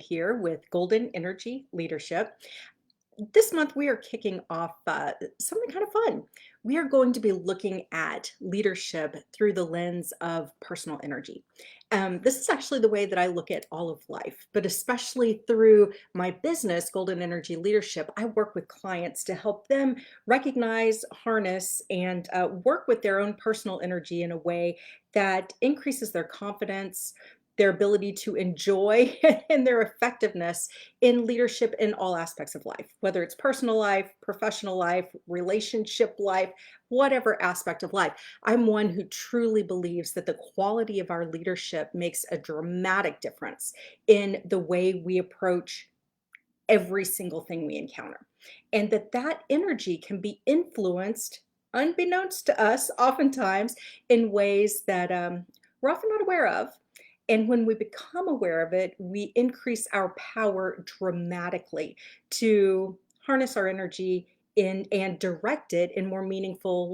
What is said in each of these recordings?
here with Golden Energy Leadership. This month, we are kicking off something kind of fun. We are going to be looking at leadership through the lens of personal energy. This is actually the way that I look at all of life, but especially through my business, Golden Energy Leadership. I work with clients to help them recognize, harness, and work with their own personal energy in a way that increases their confidence, their ability to enjoy, and their effectiveness in leadership in all aspects of life, whether it's personal life, professional life, relationship life, whatever aspect of life. I'm one who truly believes that the quality of our leadership makes a dramatic difference in the way we approach every single thing we encounter. And that energy can be influenced, unbeknownst to us, oftentimes in ways that we're often not aware of. And when we become aware of it, we increase our power dramatically to harness our energy in and direct it in more meaningful,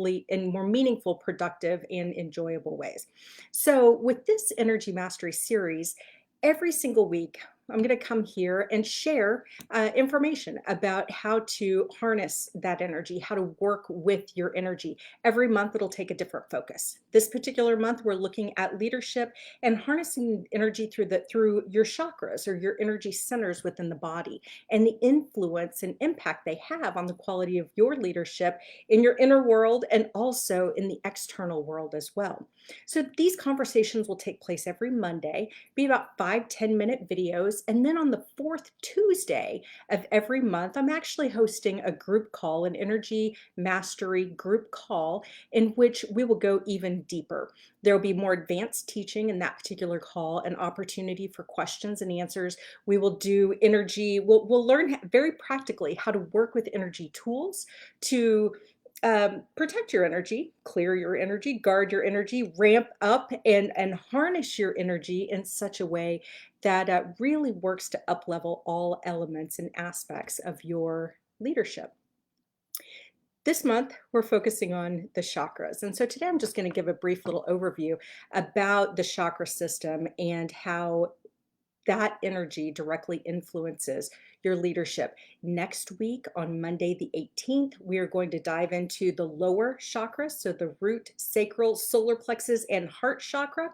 productive, and enjoyable ways. So with this energy mastery series, every single week, I'm going to come here and share information about how to harness that energy, how to work with your energy. Every month, it'll take a different focus. This particular month, we're looking at leadership and harnessing energy through your chakras or your energy centers within the body, and the influence and impact they have on the quality of your leadership in your inner world and also in the external world as well. So these conversations will take place every Monday, be about 5-10 minute videos. And then on the fourth Tuesday of every month, I'm actually hosting a group call, an energy mastery group call, in which we will go even deeper. There will be more advanced teaching in that particular call, an opportunity for questions and answers. We will do energy, we'll learn very practically how to work with energy tools to protect your energy, clear your energy, guard your energy, ramp up and harness your energy in such a way that really works to uplevel all elements and aspects of your leadership. This month, we're focusing on the chakras. And so today I'm just going to give a brief little overview about the chakra system and how that energy directly influences your leadership. Next week, on Monday the 18th, we are going to dive into the lower chakras, so the root, sacral, solar plexus, and heart chakra.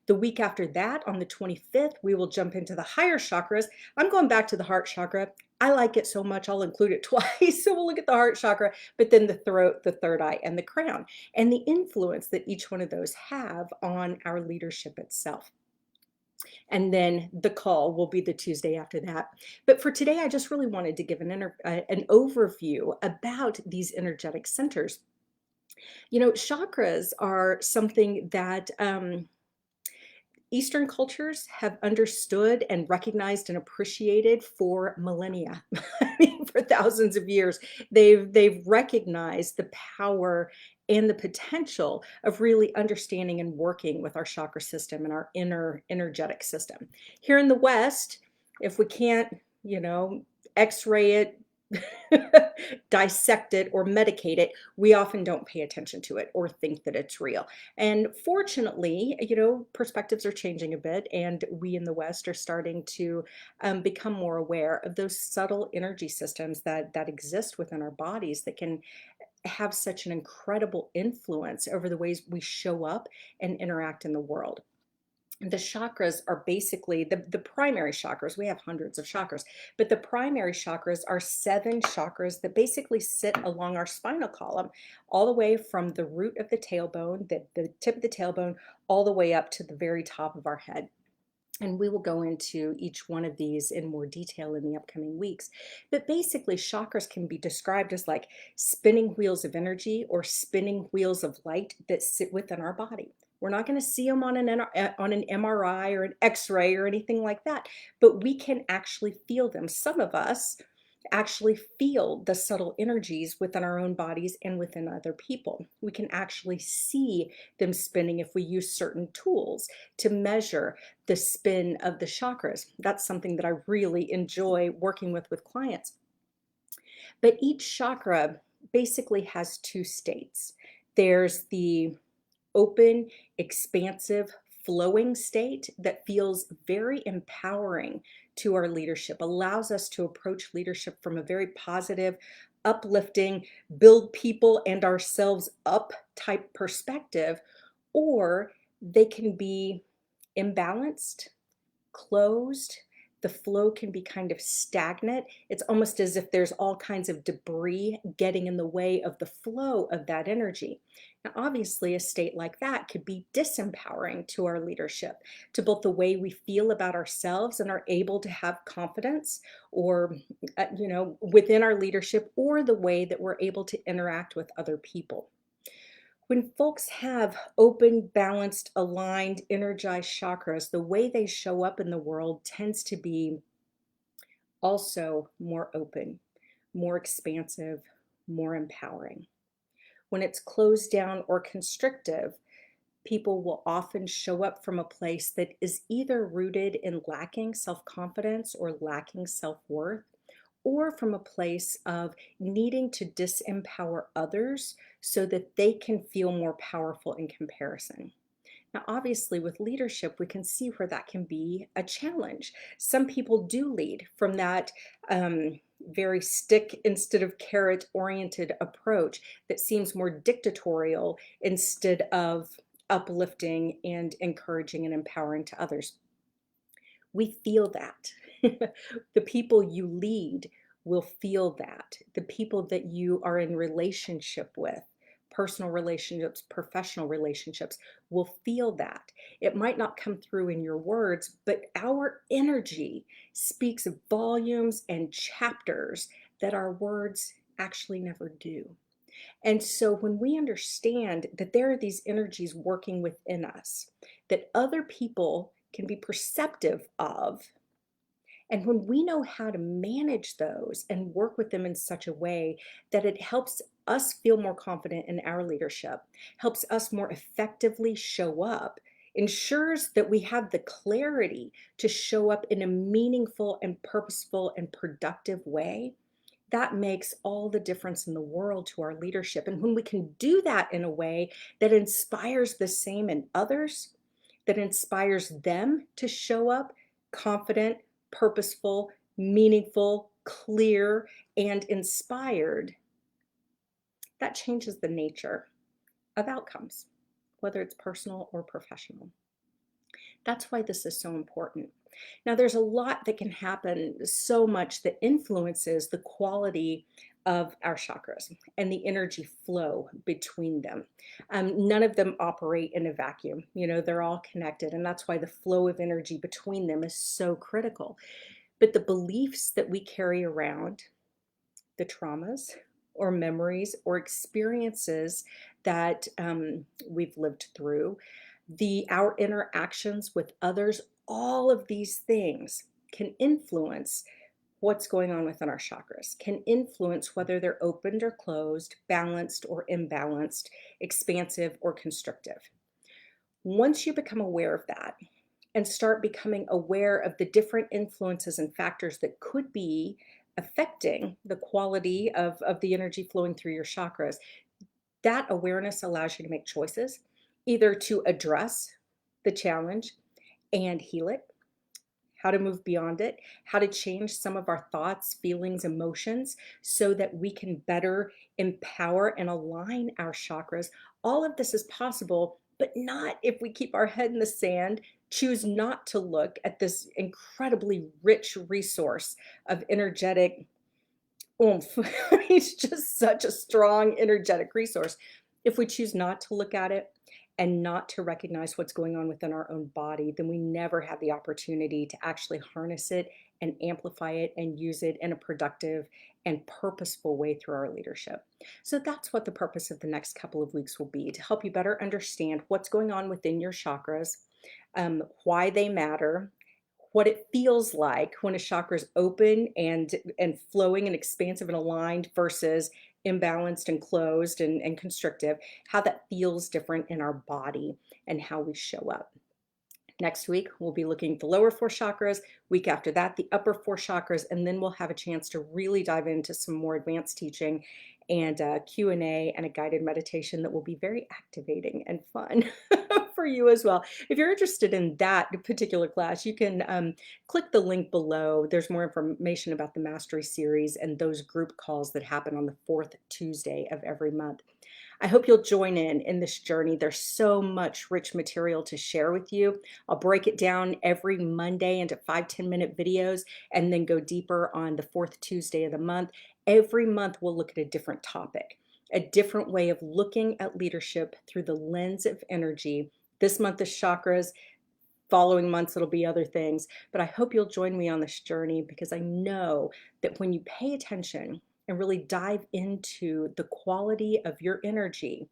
The week after that, on the 25th, we will jump into the higher chakras. I'm going back to the heart chakra. I like it so much, I'll include it twice. So we'll look at the heart chakra, but then the throat, the third eye, and the crown, and the influence that each one of those have on our leadership itself. And then the call will be the Tuesday after that. But for today, I just really wanted to give an overview about these energetic centers. You know, chakras are something that Eastern cultures have understood and recognized and appreciated for millennia. I mean, for thousands of years, they've recognized the power and the potential of really understanding and working with our chakra system and our inner energetic system. Here in the West, if we can't, X-ray it, dissect it or medicate it, we often don't pay attention to it or think that it's real. And fortunately, perspectives are changing a bit, and we in the West are starting to become more aware of those subtle energy systems that exist within our bodies that can have such an incredible influence over the ways we show up and interact in the world. The chakras are basically the primary chakras. We have hundreds of chakras, but the primary chakras are 7 chakras that basically sit along our spinal column, all the way from the root of the tailbone, the tip of the tailbone, all the way up to the very top of our head. And we will go into each one of these in more detail in the upcoming weeks. But basically, chakras can be described as like spinning wheels of energy or spinning wheels of light that sit within our body. We're not going to see them on an MRI or an X-ray or anything like that, but we can actually feel them. Some of us actually feel the subtle energies within our own bodies and within other people. We can actually see them spinning if we use certain tools to measure the spin of the chakras. That's something that I really enjoy working with clients. But each chakra basically has 2 states. There's the open, expansive, flowing state that feels very empowering to our leadership, allows us to approach leadership from a very positive, uplifting, build people and ourselves up type perspective, or they can be imbalanced, closed. The flow can be kind of stagnant. It's almost as if there's all kinds of debris getting in the way of the flow of that energy. Now, obviously, a state like that could be disempowering to our leadership, to both the way we feel about ourselves and are able to have confidence, or, within our leadership, or the way that we're able to interact with other people. When folks have open, balanced, aligned, energized chakras, the way they show up in the world tends to be also more open, more expansive, more empowering. When it's closed down or constrictive, people will often show up from a place that is either rooted in lacking self-confidence or lacking self-worth, or from a place of needing to disempower others so that they can feel more powerful in comparison. Now, obviously, with leadership, we can see where that can be a challenge. Some people do lead from that very stick instead of carrot oriented approach that seems more dictatorial instead of uplifting and encouraging and empowering to others. We feel that. The people you lead will feel that. The people that you are in relationship with, personal relationships, professional relationships, will feel that. It might not come through in your words, but our energy speaks volumes and chapters that our words actually never do. And so when we understand that there are these energies working within us, that other people can be perceptive of, and when we know how to manage those and work with them in such a way that it helps us feel more confident in our leadership, helps us more effectively show up, ensures that we have the clarity to show up in a meaningful and purposeful and productive way, that makes all the difference in the world to our leadership. And when we can do that in a way that inspires the same in others, that inspires them to show up confident, purposeful, meaningful, clear, and inspired, that changes the nature of outcomes, whether it's personal or professional. That's why this is so important. Now, there's a lot that can happen, so much that influences the quality of our chakras and the energy flow between them. None of them operate in a vacuum. They're all connected, and that's why the flow of energy between them is so critical. But the beliefs that we carry around, the traumas or memories or experiences that we've lived through, our interactions with others, all of these things can influence what's going on within our chakras, can influence whether they're opened or closed, balanced or imbalanced, expansive or constrictive. Once you become aware of that and start becoming aware of the different influences and factors that could be affecting the quality of the energy flowing through your chakras, that awareness allows you to make choices, either to address the challenge and heal it, how to move beyond it, how to change some of our thoughts, feelings, emotions, so that we can better empower and align our chakras. All of this is possible, but not if we keep our head in the sand, choose not to look at this incredibly rich resource of energetic oomph. It's just such a strong energetic resource. If we choose not to look at it and not to recognize what's going on within our own body, then we never have the opportunity to actually harness it and amplify it and use it in a productive and purposeful way through our leadership. So that's what the purpose of the next couple of weeks will be, to help you better understand what's going on within your chakras, why they matter, what it feels like when a chakra is open and flowing and expansive and aligned versus imbalanced and closed and constrictive, how that feels different in our body and how we show up. Next week, we'll be looking at the lower four chakras. Week after that, the upper four chakras, and then we'll have a chance to really dive into some more advanced teaching and Q&A and a guided meditation that will be very activating and fun for you as well. If you're interested in that particular class, you can click the link below. There's more information about the Mastery Series and those group calls that happen on the fourth Tuesday of every month. I hope you'll join in this journey. There's so much rich material to share with you. I'll break it down every Monday into 5-10 minute videos and then go deeper on the fourth Tuesday of the month. Every month we'll look at a different topic, a different way of looking at leadership through the lens of energy. This month is chakras. Following months, it'll be other things. But I hope you'll join me on this journey because I know that when you pay attention and really dive into the quality of your energy,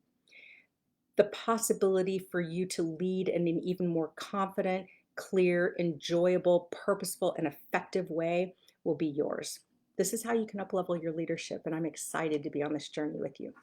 the possibility for you to lead in an even more confident, clear, enjoyable, purposeful, and effective way will be yours. This is how you can uplevel your leadership, and I'm excited to be on this journey with you.